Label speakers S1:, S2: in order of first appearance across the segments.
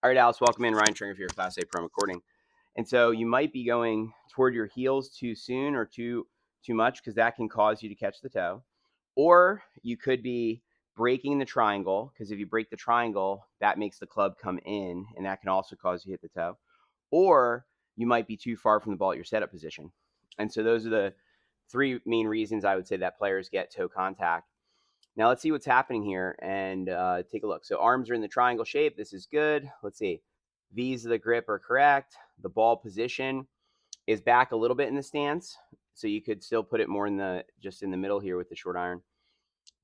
S1: All right, Alice, welcome in. Ryan Trengrove here, Class A Pro recording. And so you might be going toward your heels too soon or too much because that can cause you to catch the toe. Or you could be breaking the triangle because if you break the triangle, that makes the club come in and that can also cause you to hit the toe. Or you might be too far from the ball at your setup position. And so those are the three main reasons I would say that players get toe contact. Now let's see what's happening here and take a look. So arms are in the triangle shape. This is good. Let's see. V's of the grip are correct. The ball position is back a little bit in the stance. So you could still put it more in the just in the middle here with the short iron.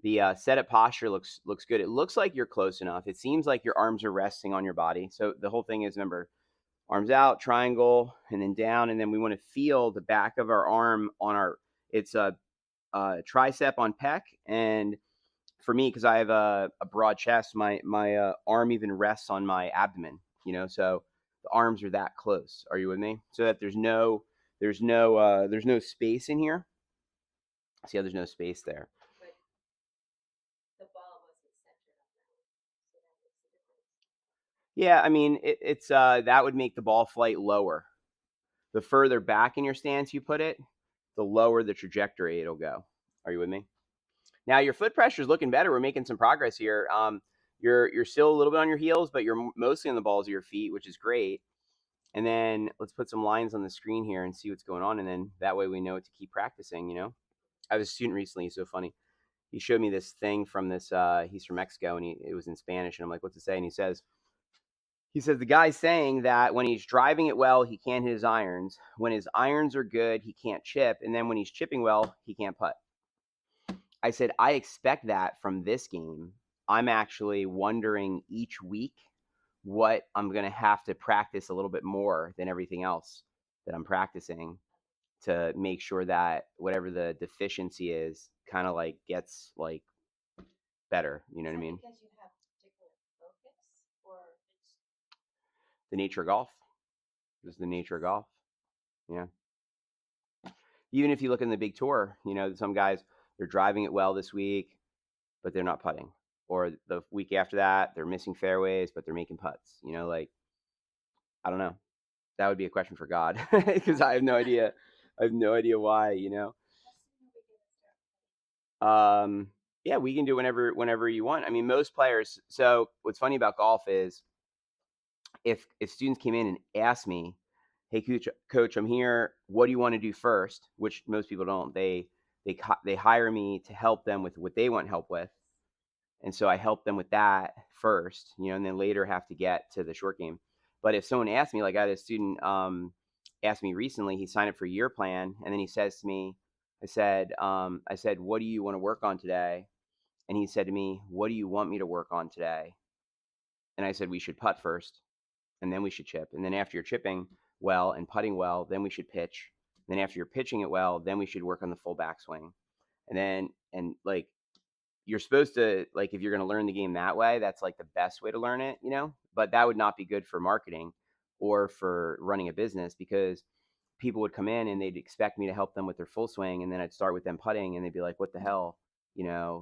S1: The setup posture looks good. It looks like you're close enough. It seems like your arms are resting on your body. So the whole thing is, remember, arms out, triangle, and then down. And then we want to feel the back of our arm on our, it's a tricep on pec. And for me, because I have a broad chest, my arm even rests on my abdomen. So the arms are that close. Are you with me? So that there's no space in here. See how there's no space there.
S2: But the ball wasn't centered on that, so that makes a difference.
S1: Yeah, I mean it's that would make the ball flight lower. The further back in your stance you put it, the lower the trajectory it'll go. Are you with me? Now your foot pressure is looking better. We're making some progress here. You're still a little bit on your heels, but you're mostly on the balls of your feet, which is great. And then let's put some lines on the screen here and see what's going on. And then that way we know what to keep practicing. I was a student recently. He's so funny. He showed me this thing from this. He's from Mexico, and it was in Spanish. And I'm like, what's it say? And he says the guy's saying that when he's driving it well, he can't hit his irons. When his irons are good, he can't chip. And then when he's chipping well, he can't putt. I said, I expect that from this game. I'm actually wondering each week what I'm going to have to practice a little bit more than everything else that I'm practicing to make sure that whatever the deficiency is kind of like gets like better. You know what I mean?
S2: Because you have different focus, or it's
S1: The nature of golf. This is the nature of golf. Yeah. Even if you look in the big tour, some guys, they're driving it well this week, but they're not putting. Or the week after that, they're missing fairways, but they're making putts. Like, I don't know. That would be a question for God because I have no idea. I have no idea why. Yeah, we can do whenever you want. I mean, most players. So what's funny about golf is if students came in and asked me, "Hey, coach, I'm here. What do you want to do first?" Which most people don't. They hire me to help them with what they want help with, and so I help them with that first, and then later have to get to the short game. But if someone asked me, like I had a student asked me recently, he signed up for a year plan, and then he says to me, I said, what do you want to work on today? And he said to me, what do you want me to work on today? And I said, we should putt first, and then we should chip. And then after you're chipping well and putting well, then we should pitch. And then after you're pitching it well, then we should work on the full backswing. And like you're supposed to, like, if you're going to learn the game that way, that's like the best way to learn it, but that would not be good for marketing or for running a business because people would come in and they'd expect me to help them with their full swing. And then I'd start with them putting and they'd be like, what the hell?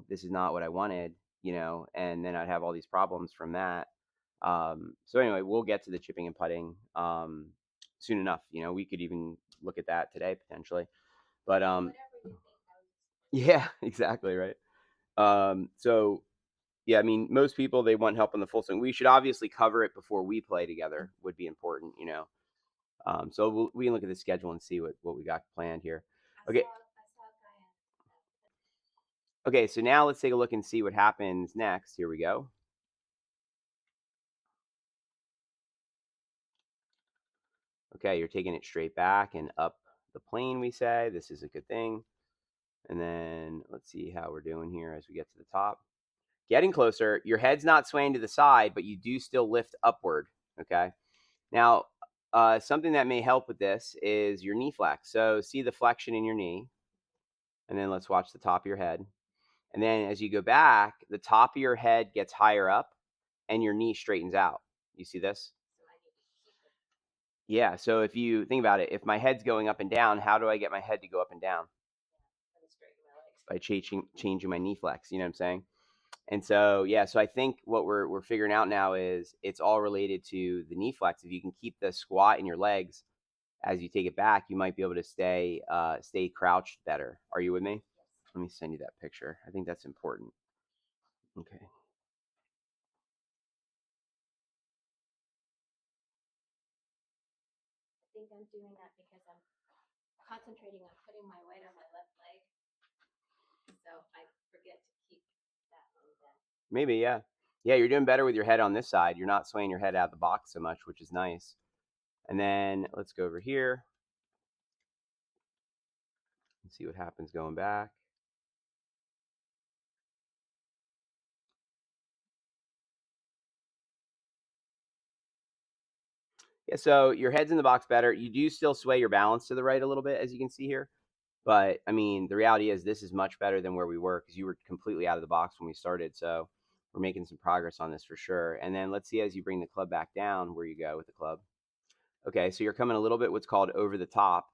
S1: This is not what I wanted, and then I'd have all these problems from that. So anyway, we'll get to the chipping and putting soon enough. We could even look at that today potentially, but
S2: whatever you think.
S1: yeah, exactly. Right. So yeah, I mean, most people, they want help on the full swing. We should obviously cover it before we play together would be important. So we can look at the schedule and see what we got planned here. Okay.
S2: I saw a guy
S1: Okay, so now let's take a look and see what happens next. Here we go. Okay, you're taking it straight back and up the plane, we say. This is a good thing. And then let's see how we're doing here as we get to the top. Getting closer. Your head's not swaying to the side, but you do still lift upward. Okay. Now, something that may help with this is your knee flex. So see the flexion in your knee. And then let's watch the top of your head. And then as you go back, the top of your head gets higher up and your knee straightens out. You see this?
S2: so I need to keep it
S1: Yeah. So if you think about it, if my head's going up and down, how do I get my head to go up and down?
S2: and straighten my legs.
S1: By changing my knee flex. You know what I'm saying? And so, yeah, so I think what we're figuring out now is it's all related to the knee flex. If you can keep the squat in your legs as you take it back, you might be able to stay crouched better. Are you with me?
S2: Yes.
S1: Let me send you that picture. I think that's important. Okay.
S2: I think I'm doing that because I'm concentrating on putting my weight on my left leg. So I forget to keep that one down.
S1: Maybe, yeah. Yeah, you're doing better with your head on this side. You're not swaying your head out of the box so much, which is nice. And then let's go over here and see what happens going back. Yeah, so your head's in the box better. You do still sway your balance to the right a little bit, as you can see here. But I mean, the reality is this is much better than where we were because you were completely out of the box when we started. So we're making some progress on this for sure. And then let's see as you bring the club back down where you go with the club. Okay, so you're coming a little bit what's called over the top.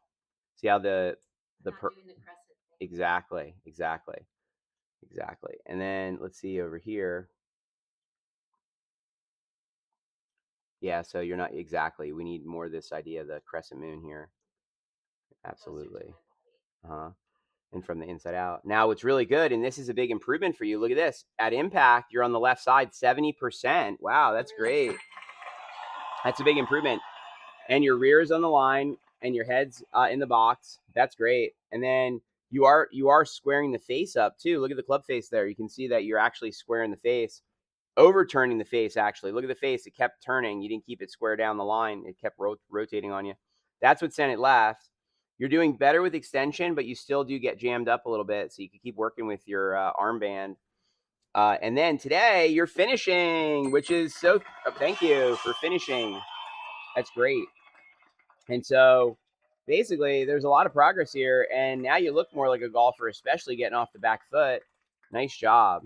S1: See how
S2: I'm not doing the crescent thing.
S1: exactly. And then let's see over here. Yeah, so you're not exactly. We need more of this idea of the crescent moon here. Absolutely. Uh-huh. And from the inside out. Now, what's really good, and this is a big improvement for you. Look at this. At impact, you're on the left side, 70%. Wow, that's great. That's a big improvement. And your rear is on the line, and your head's in the box. That's great. And then you are squaring the face up too. Look at the club face there. You can see that you're actually squaring the face, overturning the face. Actually, look at the face. It kept turning. You didn't keep it square down the line. It kept rotating on you. That's what sent it left. You're doing better with extension, but you still do get jammed up a little bit. So you can keep working with your armband. And then today you're finishing, which is so. Thank you for finishing. That's great. And so basically, there's a lot of progress here. And now you look more like a golfer, especially getting off the back foot. Nice job.